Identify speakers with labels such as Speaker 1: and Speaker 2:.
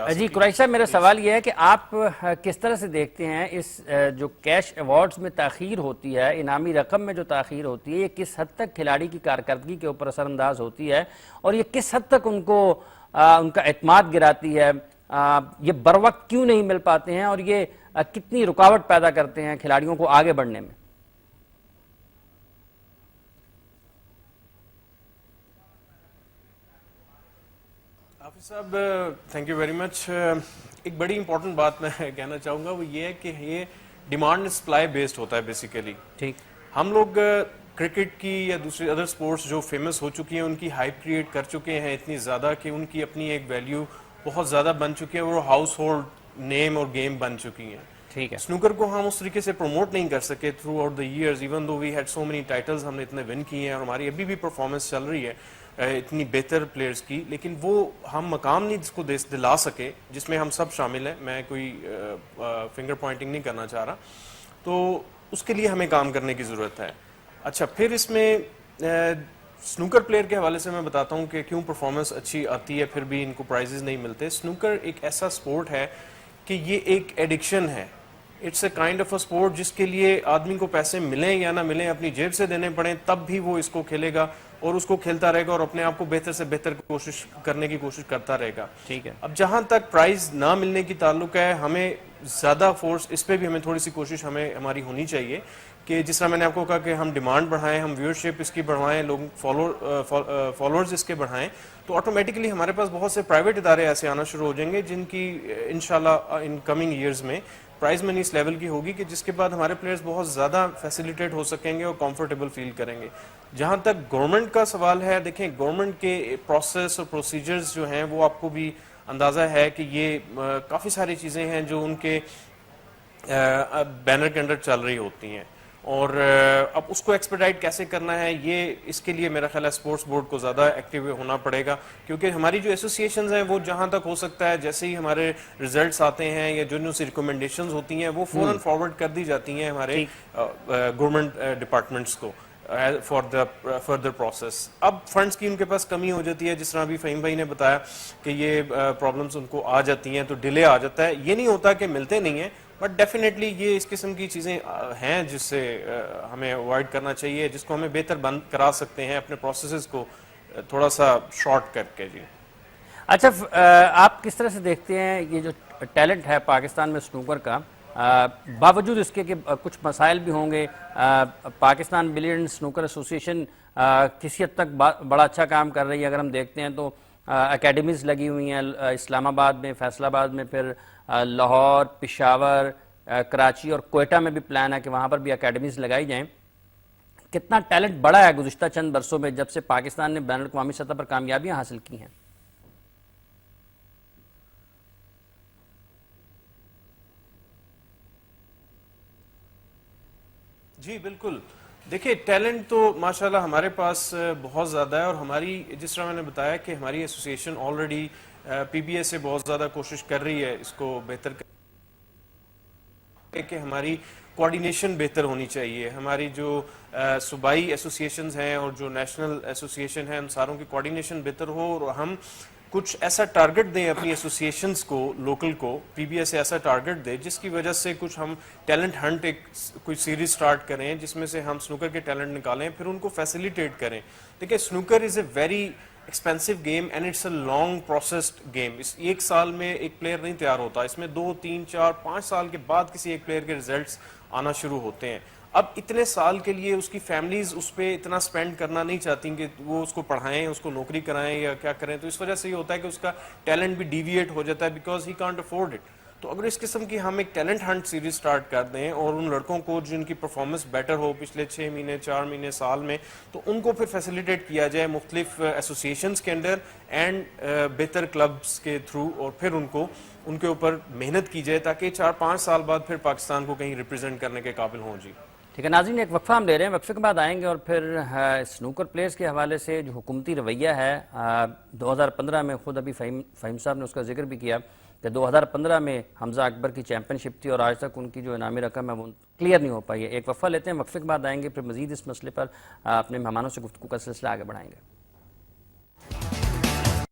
Speaker 1: جی قریشی صاحب، میرا سوال یہ ہے کہ آپ کس طرح سے دیکھتے ہیں اس جو کیش ایوارڈز میں تاخیر ہوتی ہے، انعامی رقم میں جو تاخیر ہوتی ہے، یہ کس حد تک کھلاڑی کی کارکردگی کے اوپر اثر انداز ہوتی ہے اور یہ کس حد تک ان کا اعتماد گراتی ہے؟ یہ بروقت کیوں نہیں مل پاتے ہیں اور یہ کتنی رکاوٹ پیدا کرتے ہیں کھلاڑیوں کو آگے بڑھنے میں؟
Speaker 2: حافظ صاحب تھینک یو ویری مچ. ایک بڑی امپورٹنٹ بات میں کہنا چاہوں گا، وہ یہ ہے کہ یہ ڈیمانڈ سپلائی بیسڈ ہوتا ہے بیسیکلی.
Speaker 1: ٹھیک.
Speaker 2: ہم لوگ کرکٹ کی یا دوسری ادر سپورٹس جو فیمس ہو چکی ہیں ان کی ہائپ کریٹ کر چکے ہیں اتنی زیادہ کہ ان کی اپنی ایک ویلیو بہت زیادہ بن چکی ہے، وہ ہاؤس ہولڈ نیم اور گیم بن چکی ہیں.
Speaker 1: ٹھیک ہے.
Speaker 2: سنوکر کو ہم اس طریقے سے پروموٹ نہیں کر سکے throughout the years, even though we had so many titles, ہم نے اتنے ون کیے ہیں اور ہماری ابھی بھی پرفارمنس چل رہی ہے اتنی بہتر پلیئرز کی، لیکن وہ ہم مقام نہیں جس کو دلا سکے جس میں ہم سب شامل ہیں. میں کوئی فنگر پوائنٹنگ نہیں کرنا چاہ رہا، تو اس کے لیے ہمیں کام کرنے کی ضرورت ہے. اچھا، پھر اس میں سنوکر پلیئر کے حوالے سے میں بتاتا ہوں کہ کیوں پرفارمنس اچھی آتی ہے پھر بھی ان کو پرائزز نہیں ملتے. سنوکر ایک ایسا سپورٹ ہے کہ یہ ایک ایڈکشن ہے. It's a kind of a sport جس کے لیے آدمی کو پیسے ملیں یا نہ ملیں، اپنی جیب سے دینے پڑیں، تب بھی وہ اس کو کھیلے گا اور اس کو کھیلتا رہے گا اور اپنے آپ کو بہتر سے بہتر کوشش کرنے کی کوشش کرتا رہے گا.
Speaker 1: ٹھیک ہے.
Speaker 2: اب جہاں تک پرائز نہ ملنے کی تعلق ہے، ہمیں زیادہ فورس اس پہ بھی ہمیں تھوڑی سی کوشش ہماری ہونی چاہیے کہ جس طرح میں نے آپ کو کہا کہ ہم ڈیمانڈ بڑھائیں، ہم ویورشپ اس کی بڑھائیں، لوگ فالوورز اس کے بڑھائیں، تو آٹومیٹکلی ہمارے پاس بہت سے پرائیویٹ ادارے ایسے آنا شروع ہو جائیں گے جن کی انشاءاللہ ان کمنگ ایئرز میں پرائز منی اس لیول کی ہوگی کہ جس کے بعد ہمارے پلیئرز بہت زیادہ فیسیلیٹیٹ ہو سکیں گے اور کمفرٹیبل فیل کریں گے. جہاں تک گورنمنٹ کا سوال ہے، دیکھیں گورنمنٹ کے پروسیس اور پروسیجرز جو ہیں وہ آپ کو بھی اندازہ ہے کہ یہ کافی ساری چیزیں ہیں جو ان کے بینر کے انڈر چل رہی ہوتی ہیں، اور اب اس کو ایکسپیڈائٹ کیسے کرنا ہے، یہ اس کے لیے میرا خیال ہے اسپورٹس بورڈ کو زیادہ ایکٹیو ہونا پڑے گا. کیونکہ ہماری جو ایسوسیشنز ہیں وہ جہاں تک ہو سکتا ہے جیسے ہی ہمارے ریزلٹس آتے ہیں یا جو سی ریکمنڈیشنز ہوتی ہیں وہ فوراً فارورڈ کر دی جاتی ہیں ہمارے گورنمنٹ ڈپارٹمنٹس کو فار دا فردر پروسیس. اب فنڈس کی ان کے پاس کمی ہو جاتی ہے، جس طرح ابھی فہیم بھائی نے بتایا کہ یہ پرابلمس ان کو آ جاتی ہیں تو ڈیلے آ جاتا ہے. یہ نہیں ہوتا کہ ملتے نہیں ہیں، بٹ ڈیفینیٹلی یہ اس قسم کی چیزیں ہیں جس سے ہمیں اوائڈ کرنا چاہیے، جس کو ہمیں بہتر بند کرا سکتے ہیں اپنے پروسیسز کو تھوڑا سا شارٹ کر کے. جی
Speaker 1: اچھا، آپ کس طرح سے دیکھتے ہیں یہ جو ٹیلنٹ ہے پاکستان میں سنوکر کا، باوجود اس کے کہ کچھ مسائل بھی ہوں گے، پاکستان بلین سنوکر ایسوسی ایشن کسی حد تک بڑا اچھا کام کر رہی ہے. اگر ہم دیکھتے ہیں تو اکیڈمیز لگی ہوئی ہیں اسلام آباد میں، فیصل آباد میں، پھر لاہور، پشاور، کراچی اور کوئٹہ میں بھی پلان ہے کہ وہاں پر بھی اکیڈمیز لگائی جائیں. کتنا ٹیلنٹ بڑا ہے گزشتہ چند برسوں میں جب سے پاکستان نے بین الاقوامی سطح پر کامیابیاں حاصل کی ہیں.
Speaker 2: جی بالکل، دیکھیں ٹیلنٹ تو ماشاءاللہ ہمارے پاس بہت زیادہ ہے، اور ہماری جس طرح میں نے بتایا کہ ہماری ایسوسیشن آلریڈی پی بی اے سے بہت زیادہ کوشش کر رہی ہے اس کو بہتر کہ ہماری کوارڈینیشن بہتر ہونی چاہیے. ہماری جو صوبائی ایسوسیشنز ہیں اور جو نیشنل ایسوسیشن ہیں ان ساروں کی کوارڈینیشن بہتر ہو، اور ہم کچھ ایسا ٹارگٹ دیں اپنی ایسوسیشنز کو، لوکل کو، پی بی ایس سے ایسا ٹارگٹ دے جس کی وجہ سے کچھ ہم ٹیلنٹ ہنٹ ایک کوئی سیریز سٹارٹ کریں جس میں سے ہم سنوکر کے ٹیلنٹ نکالیں، پھر ان کو فیسیلیٹیٹ کریں. دیکھیں snooker is a very expensive game and it's a long processed game. اس ایک سال میں ایک پلیئر نہیں تیار ہوتا، اس میں 2 3 4 5 سال کے بعد کسی ایک پلیئر کے ریزلٹس آنا شروع ہوتے ہیں. اب اتنے سال کے لیے اس کی فیملیز اس پہ اتنا سپینڈ کرنا نہیں چاہتی کہ وہ اس کو پڑھائیں، اس کو نوکری کرائیں یا کیا کریں، تو اس وجہ سے یہ ہوتا ہے کہ اس کا ٹیلنٹ بھی ڈیویٹ ہو جاتا ہے because he can't afford it. تو اگر اس قسم کی ہم ایک ٹیلنٹ ہنٹ سیریز سٹارٹ کر دیں اور ان لڑکوں کو جن کی پرفارمنس بیٹر ہو پچھلے 6 مہینے 4 مہینے سال میں، تو ان کو پھر فیسیلیٹیٹ کیا جائے مختلف ایسوسیشنز کے اندر اینڈ بہتر کلبز کے تھرو، اور پھر ان کے اوپر محنت کی جائے تاکہ 4 5 سال بعد پھر پاکستان کو کہیں ریپرزینٹ کرنے کے قابل ہوں. جی
Speaker 1: ٹھیک ہے ناظرین، ایک وقفہ ہم لے رہے ہیں، وقفے کے بعد آئیں گے اور پھر سنوکر پلیئرز کے حوالے سے جو حکومتی رویہ ہے 2015 میں، خود ابھی فہیم صاحب نے اس کا ذکر بھی کیا کہ 2015 میں حمزہ اکبر کی چیمپئن شپ تھی اور آج تک ان کی جو انعامی رقم ہے وہ کلیئر نہیں ہو پائی ہے. ایک وقفہ لیتے ہیں، وقفے کے بعد آئیں گے، پھر مزید اس مسئلے پر اپنے مہمانوں سے گفتگو کا سلسلہ آگے بڑھائیں گے.